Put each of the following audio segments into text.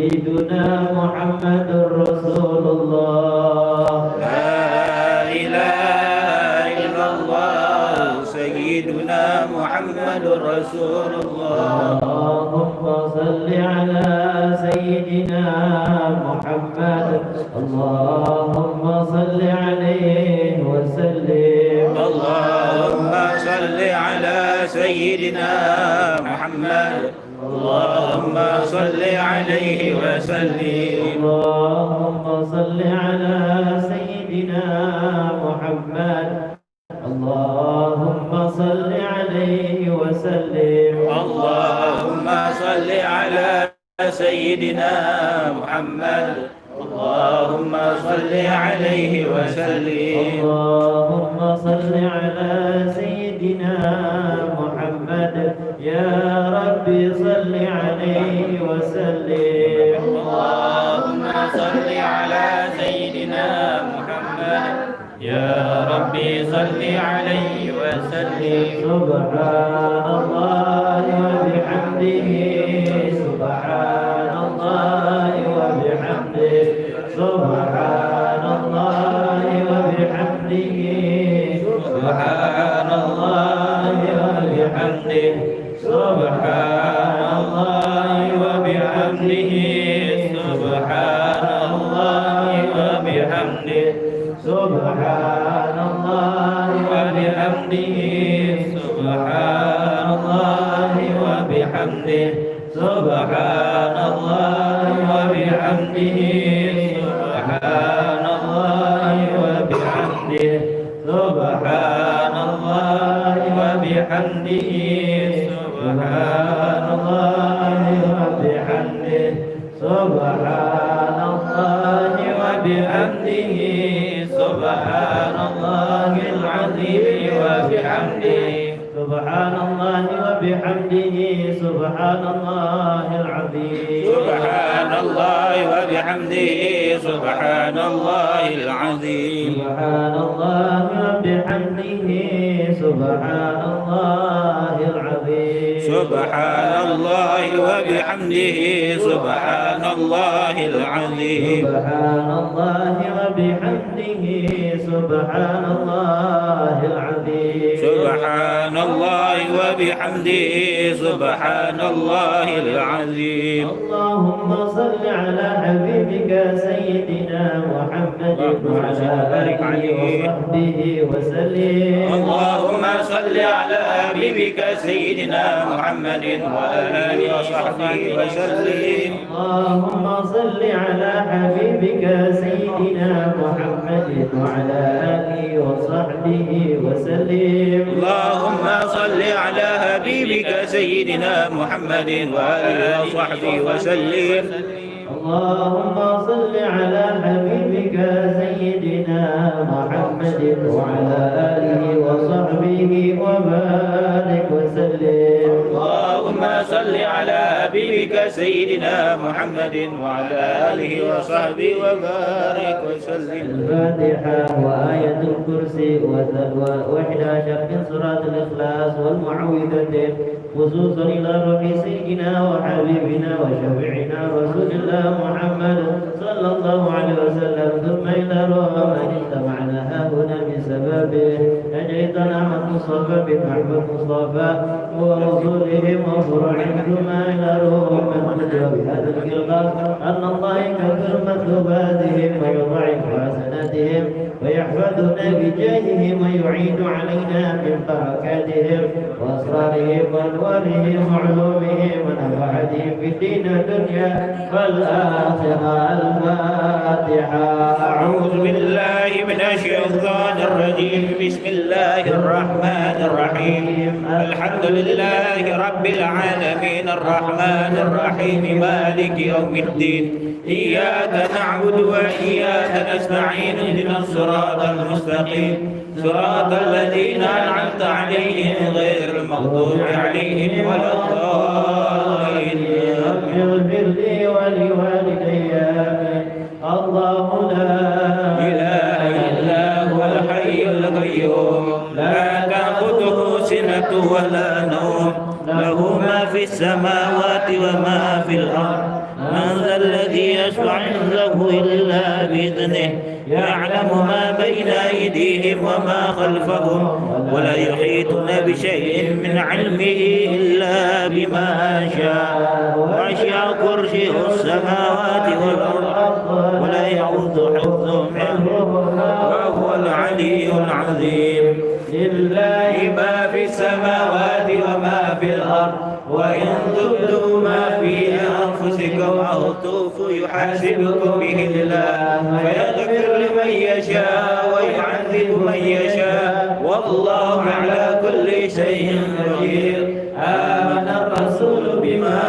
سيدنا محمد رسول الله لا إله إلا الله سيدنا محمد رسول الله اللهم صل على سيدنا محمد اللهم صل عليه وسلم اللهم صل على سيدنا محمد اللهم صل عليه وسلم اللهم صل على سيدنا محمد اللهم صل عليه وسلم اللهم صل على سيدنا محمد اللهم صل عليه وسلم اللهم صل على سيدنا محمد يا ربي صل عليه وسلم اللهم صل على سيدنا محمد يا ربي صل عليه وسلم سبحان الله وبحمده سبحان الله وبحمده سبحان الله وبحمده سبحان الله وبحمده سبحان الله وبحمده سبحان الله وبحمده سبحان الله وبحمده سبحان الله وبحمده سبحان الله وبحمده سبحان الله وبحمده سبحان الله وبحمده سبحان الله وبحمده سبحان الله وبحمده سبحان الله العظيم وبحمده سبحان الله وبحمده سبحان الله العظيم سبحان الله وبحمده سبحان الله العظيم سبحان الله وبحمده سبحان الله العظيم سبحان الله وبحمده سبحان الله العظيم سبحان الله وبحمده سبحان الله العظيم سبحان الله وبحمده سبحان الله العظيم اللهم صل على حبيبك سيدنا محمد وعلى آله وصحبه وسلم اللهم صل على حبيبك سيدنا محمد وعلى آله وصحبه وسلم اللهم صل على حبيبك سيدنا محمد وعلى آله وصحبه وسلم اللهم صل على حبيبك سيدنا محمد وآله وصحبه وسلم اللهم صل على حبيبك سيدنا محمد وعلى آله وصحبه وبارك وسلم اللهم صل على حبيبك سيدنا محمد وعلى آله وصحبه وبارك وسلم الفاتحة وآية الكرسي و11 من سورة الإخلاص والمعوذتين خصوصا إلى روح سيدنا وحبيبنا وشفيعنا رسول الله محمد صلى الله عليه وسلم ثم إلى روح من اجتمعنا هنا بسببه نجيتنا من مصطفى بمحبة مصطفى ورسولهم وفرعهم ثم إلى روح من نجوى بهذا القرآن أن الله يكفر مثوباتهم ويضعف حسناتهم ويحفظنا بجاههم ويعيد علينا من بركاتهم وأسرارهم وأنوارهم وعلومهم ونفعتهم في الدين والدنيا والآخرة. الفاتحة. أعوذ بالله من الشيطان الرجيم بسم الله الرحمن الرحيم الحمد لله رب العالمين الرحمن الرحيم مالك يوم الدين إياك نعبد وإياك نستعين اهدنا الصراط المستقيم صراط الذين أنعمت عليهم غير المغضوب عليهم ولا الضالين. رب اغفر لي ولوالدي آمين. الله لا إله إلا هو الحي القيوم لا تأخذه سنة ولا نوم له ما في السماوات وما في الأرض من ذا الذي يشفع عنده إلا بإذنه يعلم ما بين أيديهم وما خلفهم ولا يحيطون بشيء من علمه إلا بما شاء وسع كرسيه السماوات والأرض ولا يعوض حفظهما وهو العلي العظيم لله ما في السماوات وما في الأرض وإن تبدوا ما في أنفسكم أو تخفوا يحاسبكم به الله فيغفر لمن يشاء ويعذب من يشاء والله على كل شيء قدير آمن الرسول بما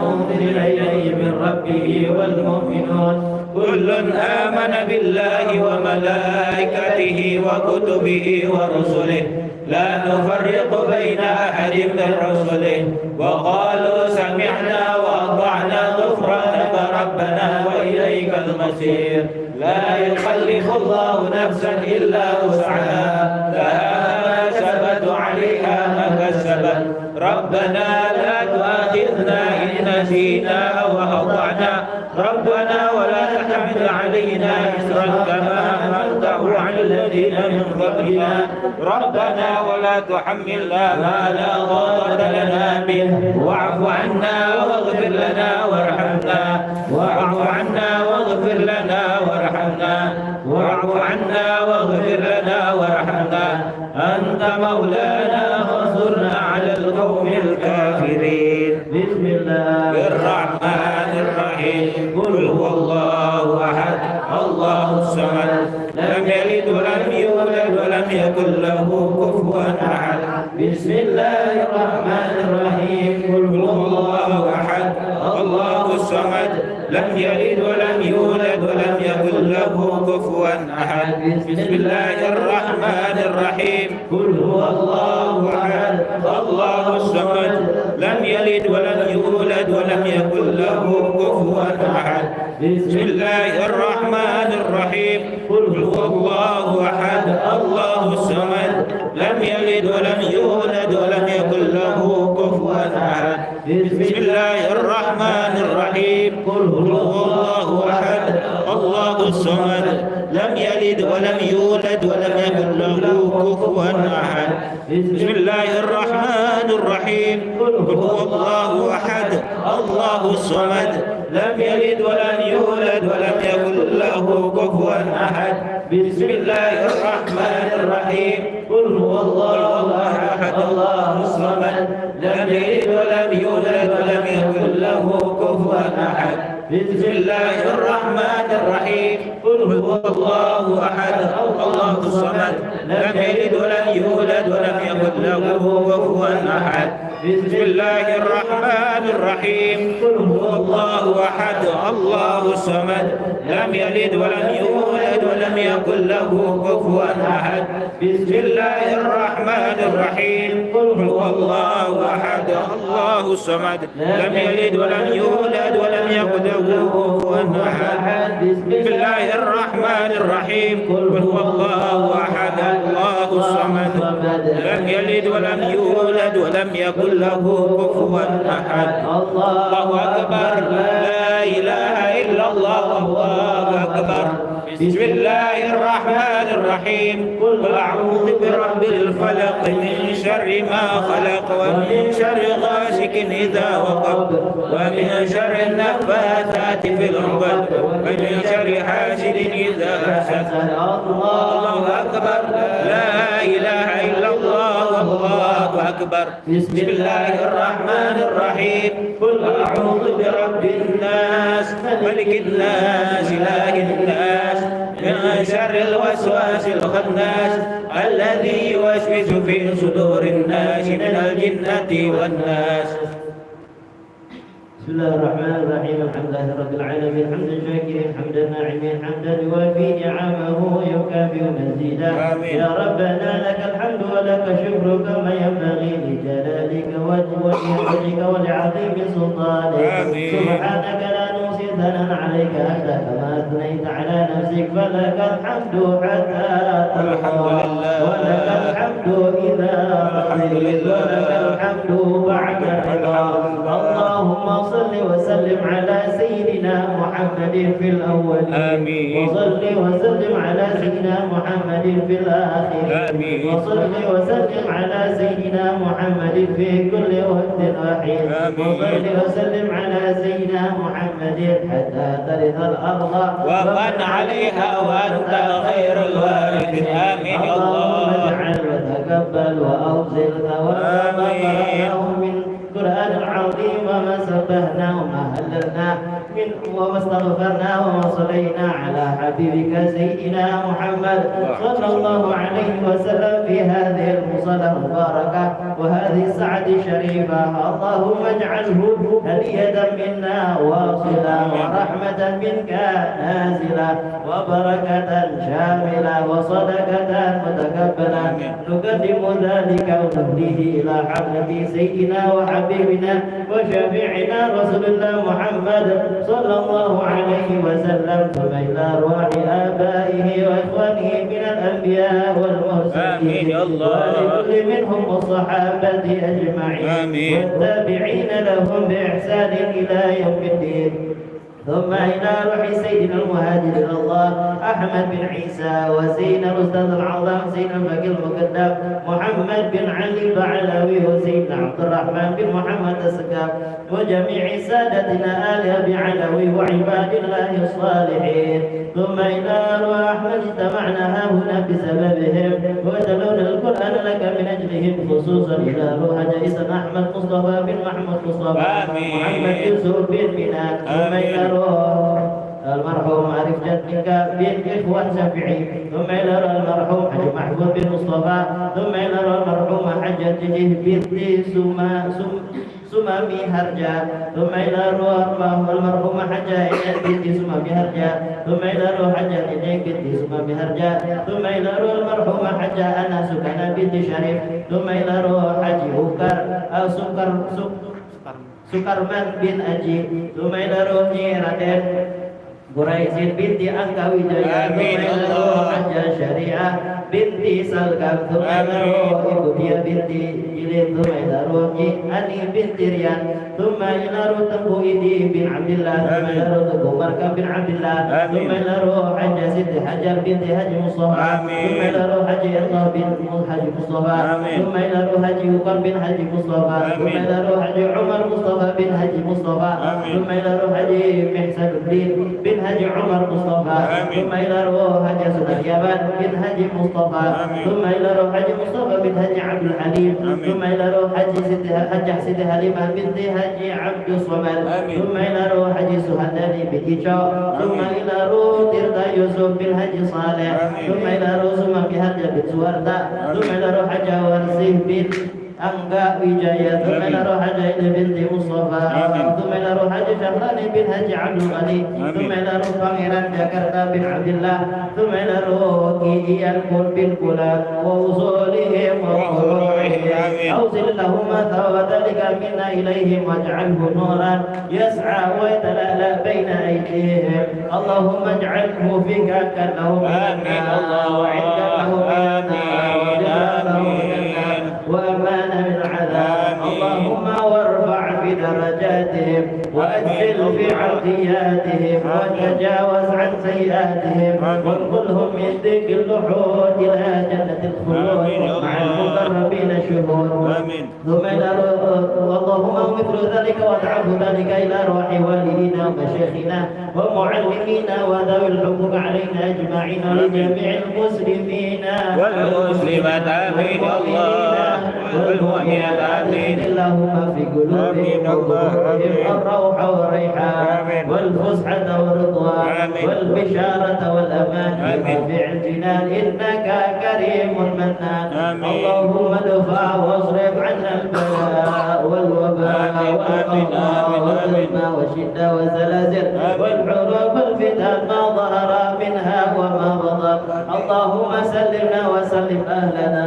أنزل إليه من ربه والمؤمنون كل آمن بالله وملائكته وكتبه ورسله لا نفرق بين أحد من رسله وقالوا سمعنا وأطعنا غفرانك ربنا وإليك المصير لا يكلف الله نفسا إلا وسعها لها ما كسبت عليها ما كسبت ربنا لا تؤاخذنا إن نسينا أو أخطأنا ربنا ولا تحمل علينا إصرا كما حملته على الذين من قبلنا ربنا ولا تحملنا ما لا طاقة لنا به واعف عنا واغفر لنا وارحمنا واعف عنا واغفر لنا وارحمنا واعف عنا واغفر لنا وارحمنا أنت مولانا فانصرنا على القوم الكافرين بسم الله الرحمن الرحيم قل هو الله أحد الله الصمد لم يلد ولم يولد ولم يكن له كفوا أحد بسم الله الرحمن الرحيم قل هو الله أحد الله الصمد لم يلد ولم يولد ولم يكن له كفوا أحد بسم الله الرحمن الرحيم قل هو الله أحد الله الصمد لم يلد ولم يولد ولم يكن له كفوا أحد بسم الله الرحمن الرحيم قل هو الله أحد الله الصمد لم يلد ولم يولد ولم يكن له كفوا أحد بسم الله الرحمن الرحيم قل هو الله أحد الله الصمد لم يلد ولم يولد ولم يكن له كفوا أحد بسم الله الرحمن الرحيم قل هو الله أحد الله الصمد لم يلد ولم يولد ولم يكن له كفوا أحد بسم الله الرحمن الرحيم قل هو الله أحد الله الصمد لم يلد ولم يولد ولم يكن له كفوا أحد بسم الله الرحمن الرحيم قل هو الله أحد الله الصمد لم يلد ولم يولد ولم يكن له كفوا أحد بسم الله الرحمن الرحيم قل هو الله أحد الله الصمد لم يلد ولم يولد ولم يكن له كفوا أحد بسم الله الرحمن الرحيم قل هو الله أحد الله الصمد لم يلد ولم يولد ولم يكن له كفوا أحد بسم الله الرحمن الرحيم قل هو الله أحد الله الصمد لم يلد ولم يولد ولم يكن له كفوا أحد الله أكبر لا إله إلا الله الله أكبر بسم الله الرحمن الرحيم قل أعوذ برب الفلق من شر ما خلق ومن شر غاسق إذا وقب ومن شر النفاثات في العقد ومن شر حاسد إذا حسد الله أكبر لا إله إلا الله الله أكبر بسم الله الرحمن الرحيم قل أعوذ برب الناس ملك الناس إله الناس من شر الوسواس الخناس الذي يوسوس في صدور الناس من الجنة والناس. بسم الله الرحمن الرحيم الحمد لله رب العالمين حمدا شاكرين حمدا ناعمين حمدا يوافي نعمه ويكافئ مزيدا يا ربنا لك الحمد ولك الشكر كما ينبغي لجلالك وجهك ولعظيم سلطانك سبحانك لا نحصي ثناء عليك أنت كما أثنيت على نفسك فلك الحمد حتى ترضى ولك الحمد إذا رضيت ولك الحمد بعد رضا. اللهم صل وسلم على سيدنا محمد في الأولين آمين. وصل وسلم على سيدنا محمد في الآخرين آمين. وصل وسلم على سيدنا محمد في كل وقت وحين وصل وسلم على سيدنا محمد حتى ترث الأرض ومن عليها وأنت خير الوارثين. آمين يا اللهم الله. اجعل وتقبل وأوزل ثواب ما قرأناه من القرآن العظيم وما سبحناه وما هللناه وما استغفرناه وما صلينا على حبيبك سيدنا محمد صلى الله عليه وسلم في هذه المصلى المباركة وهذه الساعة الشريفة. اللهم اجعله هدية منا واصلة ورحمة منك نازلة وبركة شاملة وصدقة متقبلة. نقدم ذلك ونهديه إلى حضرة سيدنا وحبيبنا وشفيعنا رسول الله محمد صلى الله عليه وسلم ثم إلى أرواح آبائه وإخوانه من الأنبياء والمرسلين آمين يا الله. ولكل منهم الصحابة أجمعين آمين. والتابعين لهم بإحسان إلى يوم الدين. ثم إلى روح سيدنا المهاجر إلى الله أحمد بن عيسى وسيدنا الأستاذ العظام سيدنا الفقيه المقدم محمد بن علي البعلوي وسيدنا عبد الرحمن بن محمد السكاف وجميع سادتنا آل أبي علوي وعباد الله الصالحين. ثم إلى أرواح من اجتمعنا هنا بسببهم ويتلون القرآن لك من أجلهم خصوصا إلى روح جيسا أحمد مصطفى بن محمد مصطفى محمد يوسف بن منان. ثم إلى روح المرحوم عارف جدك بن إخوان شافعي. ثم إلى روح المرحوم حج محمود بن مصطفى. ثم إلى روح المرحوم حجة بنت سمامي هرجا. ثم إلى روح المرحوم حجة بنت سمامي هرجا. ثم إلى روح حجة بنت سمامي هرجا. ثم إلى روح المرحوم حجة أنا سكنة بنت شريف. ثم إلى روح حج هكر أو Sukarman bin Aji. ثم إلى روح Raden Quraisy binti Angkawijaya. ثم إلى روح حجة شريعة binti Salkam. ثم إلى روح Ibu Dia binti Jilid. ثم إلى روح Ani binti Rian. ثم إلى روح Tengku Idi bin Abdillah. ثم إلى روح Tengku Markam bin Abdillah. ثم إلى روح حجة Siti Hajar binti Haji Mustafa. ثم إلى روح Haji Allah bin Haji Mustafa. ثم إلى روح Haji Ukam bin Haji Mustafa. ثم إلى روح Haji Umar Mustafa bin Haji Mustafa. ثم إلى روح Haji Mihsan bin Haji Umar Mustafa. ثم إلى روح Haji Sulaiman bin Haji Mustafa. ثم إلى روح Haji Mustafa bin Haji Abdul Halim. ثم إلى روح Haji Siti Halimah binti Haji Abdul Somad. ثم إلى روح Haji Suhadani bin Ico. ثم إلى روح Tirta Yusuf bin Haji Saleh. ثم إلى روح Suma bin Haji bin Suwarta. ثم إلى روح Haji Warsih bin Angga Wijaya. ثم إلى روح Haji binti Mustafa. ثم إلى روح Haji Syahrani bin Haji Abdul Ghani. ثم إلى روح Pangeran Jakarta bin Abdullah. ثم إلى روح Iyan bin Kulan ووصولهم وقروحهم. أوصل اللهم ثواب ذلك منا إليهم واجعله نورا يسعى ويتلألأ بين أيديهم. اللهم اجعله فيك كأنهم منا وعندك لهم وأمان من العذاب. اللهم وارفع في درجاتهم وأجزل في عطياتهم وتجاوز عن سيئاتهم وانقلهم من ذكر اللحود إلى جنة الخلود مع المقربين شهود. ثم إلى اللهم مثل ذلك وأضعف ذلك إلى روح والدينا ومشايخنا ومعلمينا وذوي الحقوق علينا أجمعين ولجميع المسلمين والمسلمات. آمين يا الله. والمؤمنات. آمين. اللهم في قلوبهم الروح والريحان والفسحة والرضوان والبشارة والأمان في الجنان إنك كريم منان. اللهم ادفع واصرف عنا البلاء والوباء والقضاء والظلم والشدة والزلازل والحروب والفتن ما ظهر منها وما بطن وسلم. اللهم سلمنا وسلم أهلنا،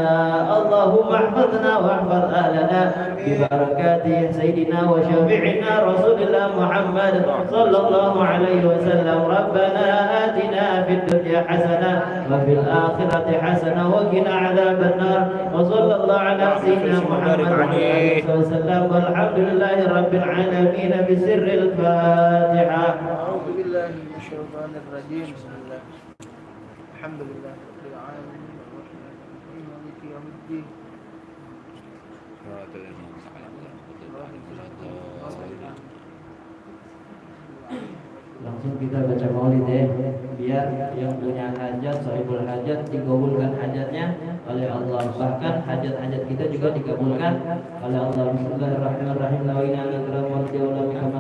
اللهم احفظنا واحفظ أهلنا ببركات سيدنا وشفيعنا رسول الله محمد صلى الله عليه وسلم. ربنا آتنا في الدنيا حسنة وفي الآخرة حسنة وقنا عذاب النار. وصلى الله على سيدنا محمد وعلى آله وسلم، والحمد لله رب العالمين بسر الفاتحة. أعوذ بالله من الشيطان الرجيم. بسم الله الحمد لله رب العالمين الرحمن الرحيم مالك يوم الدين. Langsung kita baca maulid ya, biar yang punya hajat, sahibul hajat dikabulkan hajatnya oleh Allah. Bahkan hajat-hajat kita juga dikabulkan oleh Allah. Bismillahirrahmanirrahim. La ilaha illallah wa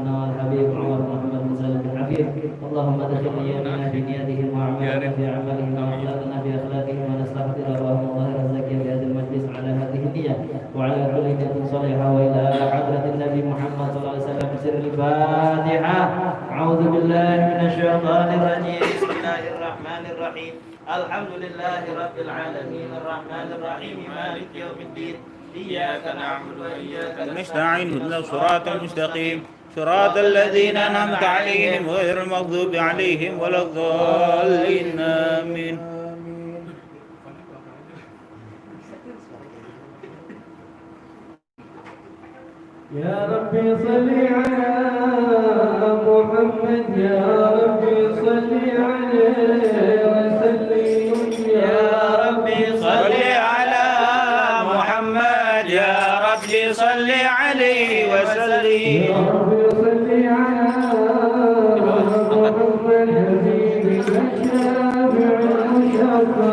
la habib Muhammad Muhammad Habib. Allahumma dakhilna yamina fi niyatihim wa amalna fi amalihim wa akhlaqna fi akhlaqihim wa nastaghfir Allahumma ghayra zakiya fi hadhihi al-majlis ala hadhihi niyyah wa ala kulli niyatin salihah wa ila hadratin Nabi Muhammad sallallahu alaihi wasallam sirril Fatihah. A'udzu billahi minasy syaithanir rajim. Bismillahirrahmanirrahim. الرحيم الحمد لله رب العالمين الرحمن الرحيم مالك يوم الدين إياك نعبد وإياك نستعين اهدنا الصراط المستقيم صراط الذين أنعمت عليهم غير المغضوب عليهم ولا الضالين آمين. يا ربي صل على محمد، يا ربي صل عليه وسلم، يا ربي صل على محمد، يا ربي صل عليه وسلم. يا ربي صل على محمد الذي بالشافع المشفع.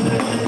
Thank you.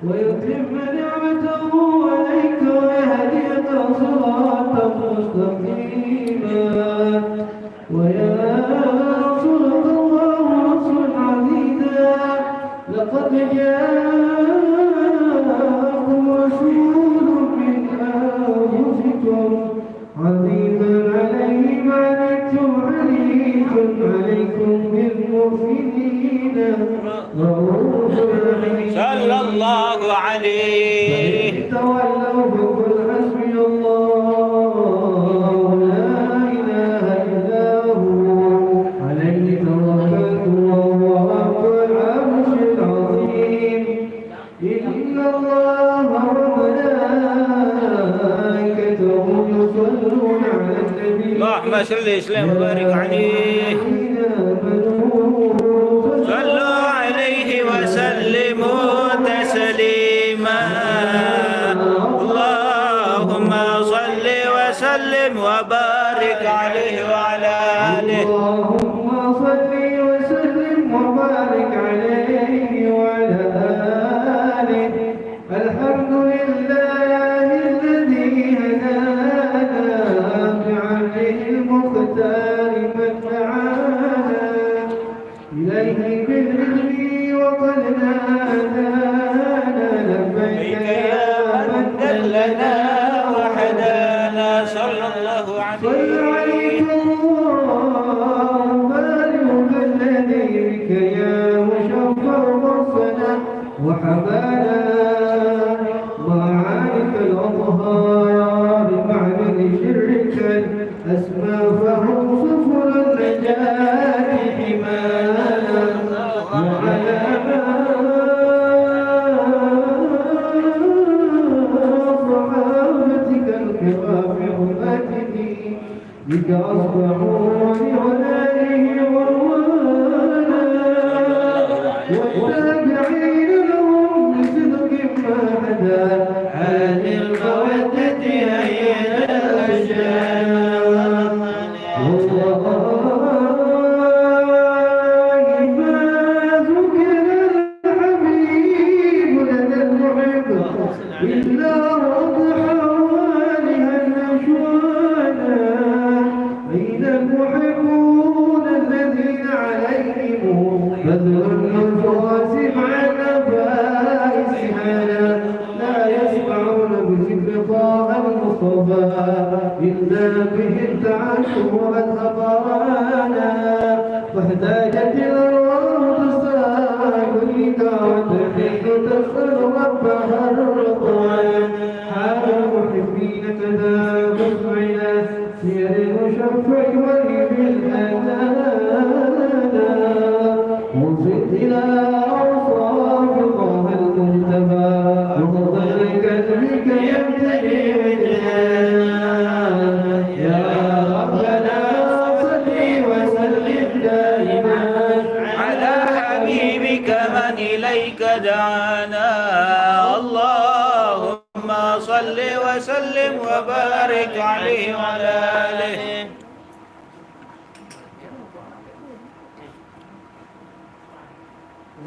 ويتم نعمته عليك ويهديك صراطا مستقيما وينصرك الله نصرا عزيزا لقد جاءكم رسول من أنفسكم عزيز عليه ما عنتم حريص عليكم بالمؤمنين رؤوف رحيم صلى الله عليه. تولوا فقل حسبي الله لا إله إلا هو عليه توكلت وهو رب العرش العظيم إن الله وملائكته يصلون على النبي اللهم صل وسلم وبارك عليه. صلوا عليه وسلموا تسليما. اللهم صل وسلم وبارك عليه وعلى آله. اللهم صل وسلم وبارك عليه وعلى آله. الحمد لله الذي هدانا بعمله المختار من دعانا إليه بالعلم وقد نادانا لبيك يا من دلنا وحدانا. صلى الله صل عليه. عليك الله بارك الذي بك يا مشفر مرسلا وحمانا معارك الأطهار بمعبد شرك الأسمى فهم صفر النجاة حمانا وعلى صحابتك الكرام حماته بك أصبحوا لعلائه وروانا والتابعين لهم بصدق ما حدا حال المودة هيا الأشجار والله ما ذكر الحبيب لدى المحب إلا وضحى والها الأشوانا أين المحبون الذين عليهم بذل النفوس مع نفائس حالا لا يسمعون بذكر طه المصطفى إلا به التعشق والأقرانا واحتاجت الأرواح تساءل لك وتحيد تسأل ربها الرضوان حال المحبين كذا مسمعنا سير المشفع ولي بالأنانا وصلت إلى أوصاف الله المجتبى وفضل كذبك يمتلئ وجهانا يا ربنا صل وسلم دائما على حبيبك من إليك دعانا. اللهم صل وسلم وبارك عليه وعلى آله.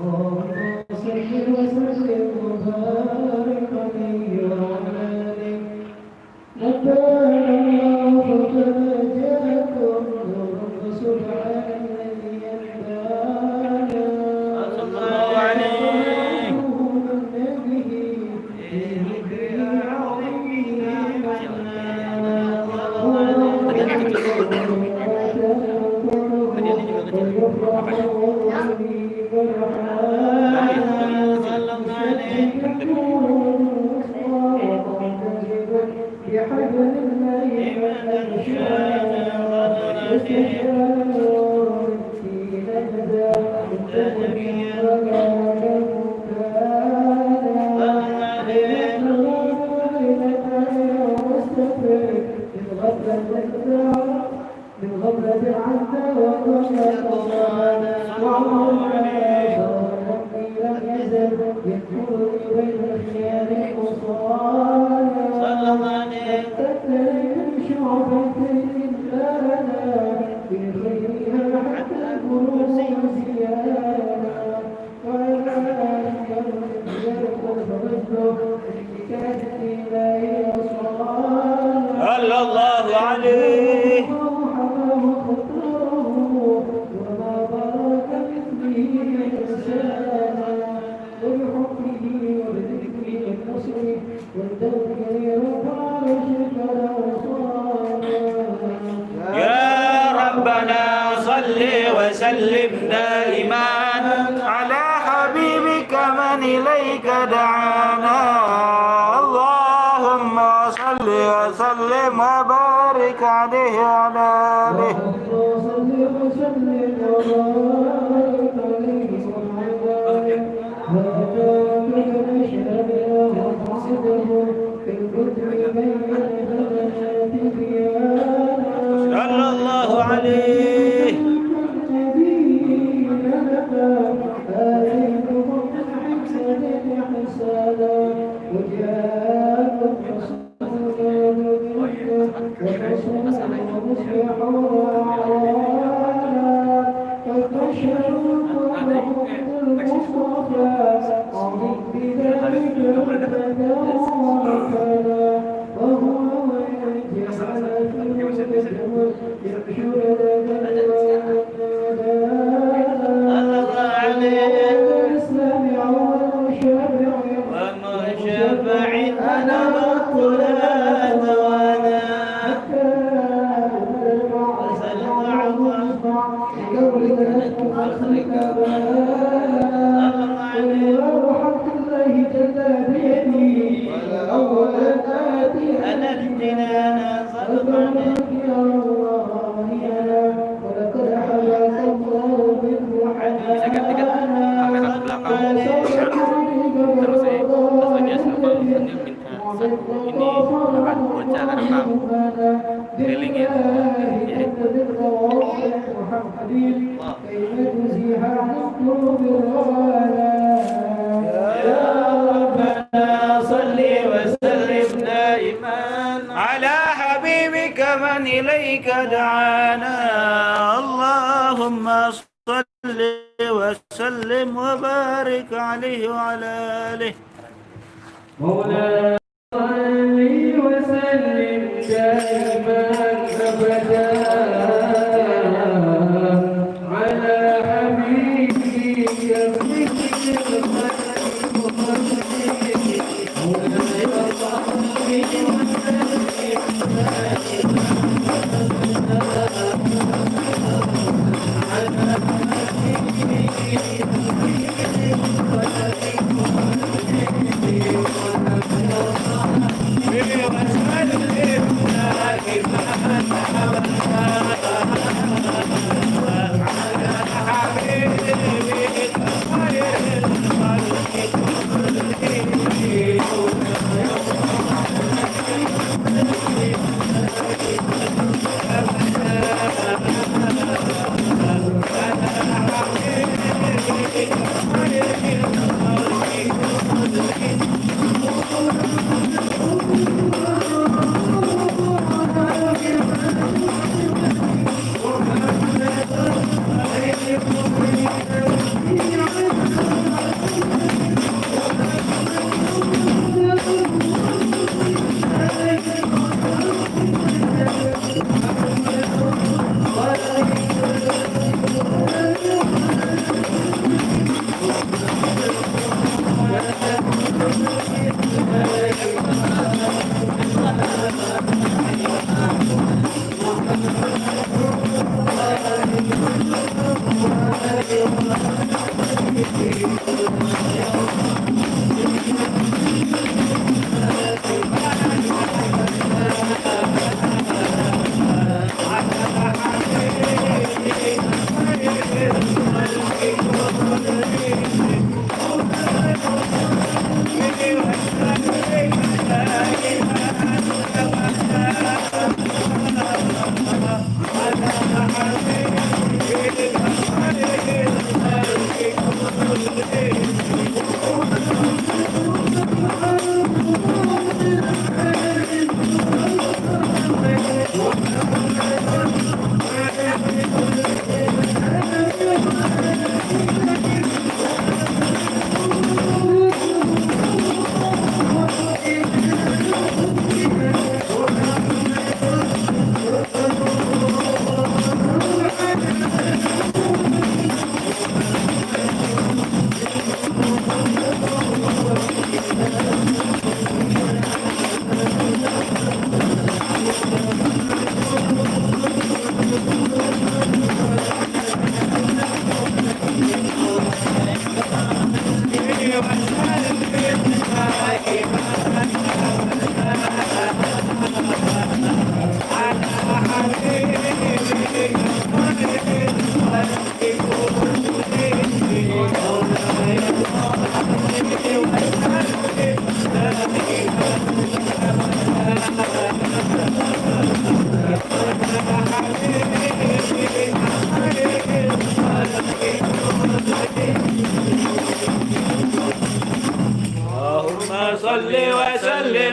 اللهم صل وسلم وبارك عليه وعلى آله. ربنا فقد جاءكم نور سبحان الذي يهدانا صلى الله عليه. صلى الله عليه. يا ربنا صل وسلم دائما على حبيبك من إليك دعانا. اللهم صل وسلم وبارك عليه وعلى آله. صلى الله عليه. من إليك دعانا. اللهم صل وسلم وبارك عليه وعلى آله. مولانا صل وسلم دائما أبدا على حبيبك Thank you.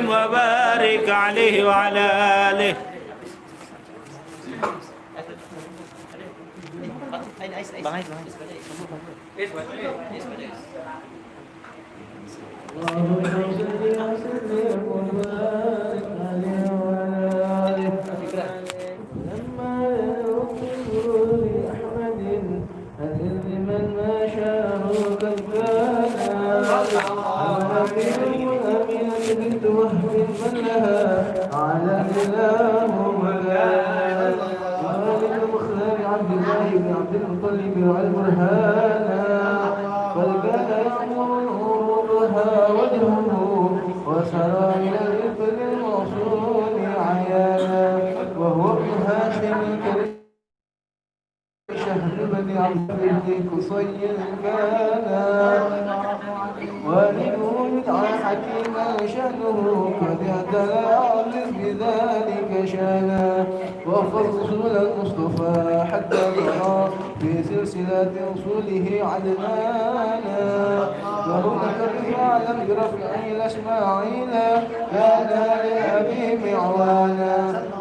وبارك عليه وعلى آله. اللهم صل وسلم وبارك عليه وعلى آله. لما يغفر لأحمد أذل من ما شاء قد كان أمينة بنت وهب من لها على الإله مكان والد مختار عبد الله بن عبد المطلب والبرهان بل كان يأمر نورها وجهه وسرى من الإبل الموصول عيانا وهو ابن هاشم الكريم شهر بن عبد بن قصي كان والده يدعى حكيما شأنه قد اعتلى عزيز بذلك شانا وفضل رسول المصطفى حتى ترى في سلسلة رسوله عدنانا وهناك الرفاع لم برفعه الأسماعيل كان لأبي معوانا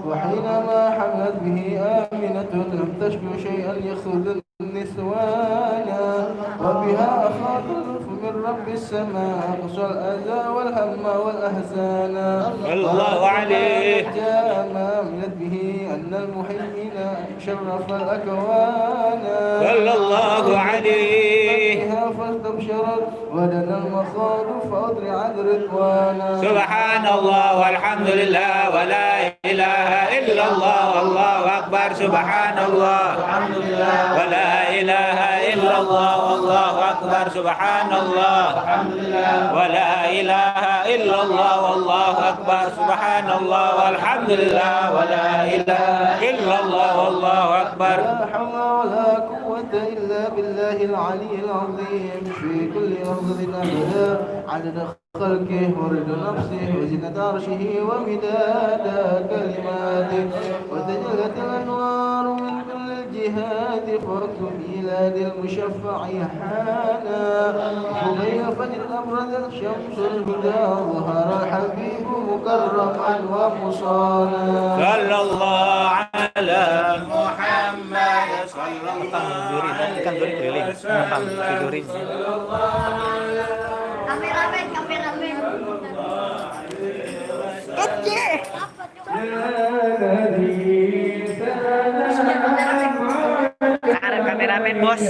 وحينما حملت به آمنة لم تشكو شيئا يخذ النسوانا وبها أخاف اللطف من رب السماء أقصى الأذى والهم والأحزان الله عليه. جاء ما عملت به أن المحيين شرف الأكوان صلى الله عليه. بها فاستبشرت ولنا المخاض فأضرعت رضوانا سبحان الله والحمد لله ولا إله إلا الله والله أكبر. سبحان الله ولا إله إلا الله والله أكبر. سبحان الله ولا إله إلا الله والله أكبر. سبحان الله والحمد لله ولا إله إلا الله والله أكبر. لا حول ولا قوة إلا بالله العلي العظيم في كل لحظة أبدا عدد خلقه ورد نفسه وزنة عرشه ومداد كلماته وتجلت الأنوار من كل الجهات فوقت ميلاد المشفع حانا مضيفا الأبرد الشمس الهدى ظهر الحبيب مكرما ومصانا صلى الله على محمد صلى الله عليه وسلم. Kameramen, kameramen. Kecil. Kameramen bos.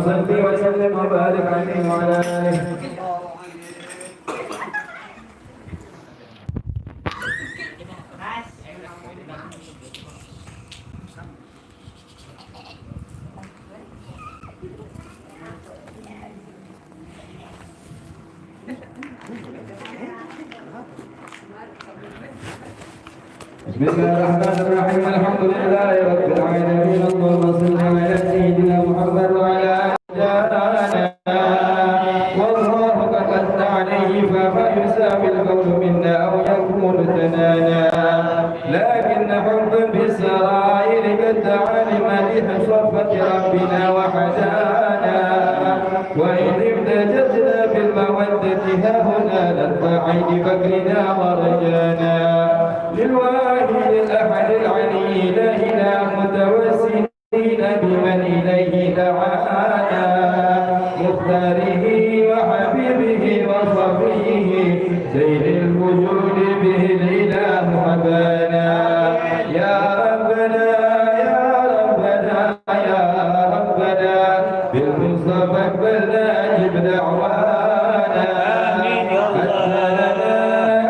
صل وسلم وبارك عليه وعلى آله. بسم الله الرحمن الرحيم الحمد لله رب العالمين اللهم صل على سيدنا محمد وعلى آله والله قد عليه فما يساوي القول منا أو يكون ثنانا لكن حبا بالسرائر قد علم لحصفة ربنا وحدانا وإن ابتجتنا بالمودة ها هنا نرفع بفكرنا ورجانا للواحد الأحد العلي إلهنا متوسلين بمن إليه دعانا مختاره وحبيبه وصفيه سيد الوجود به الإله حبانا يا ربنا يا ربنا يا ربنا بالمصطفى اقبلنا أجب دعوانا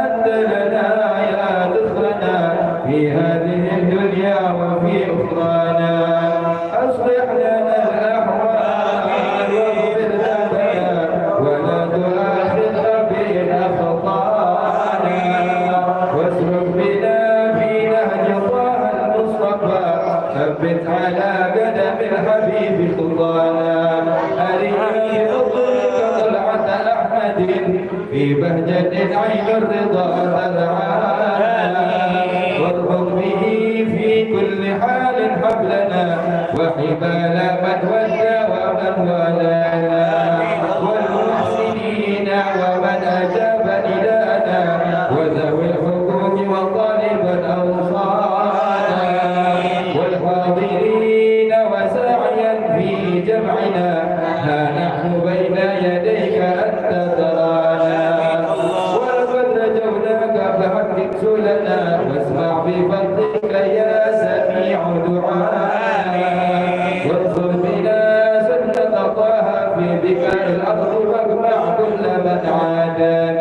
أنت لنا يا ذخرنا في هذه الدنيا وفي أخرانا أصلح لنا الأحوال واغفر ذنبنا ولا تؤاخذنا بإن أخطأنا واسلك بنا في نهج طه المصطفى ثبت على قدم الحبيب خطانا أرني فضلك طلعة أحمد في بهجة عين الرضا تدعانا وارفض به في كل حال حبلنا وحبال من ودى ومن والانا والمحسنين ومن أجاب إلينا وذوي الحقوق وطالبا أوصانا والحاضرين وساعيا في جمعنا ها نحن بين يديك أنت ترانا ولقد رجوناك فحقق سؤلنا واسمع بفضلك يا سميع دعانا واذكر بنا سنة طه في بكاء الأرض واجمع كل من عادانا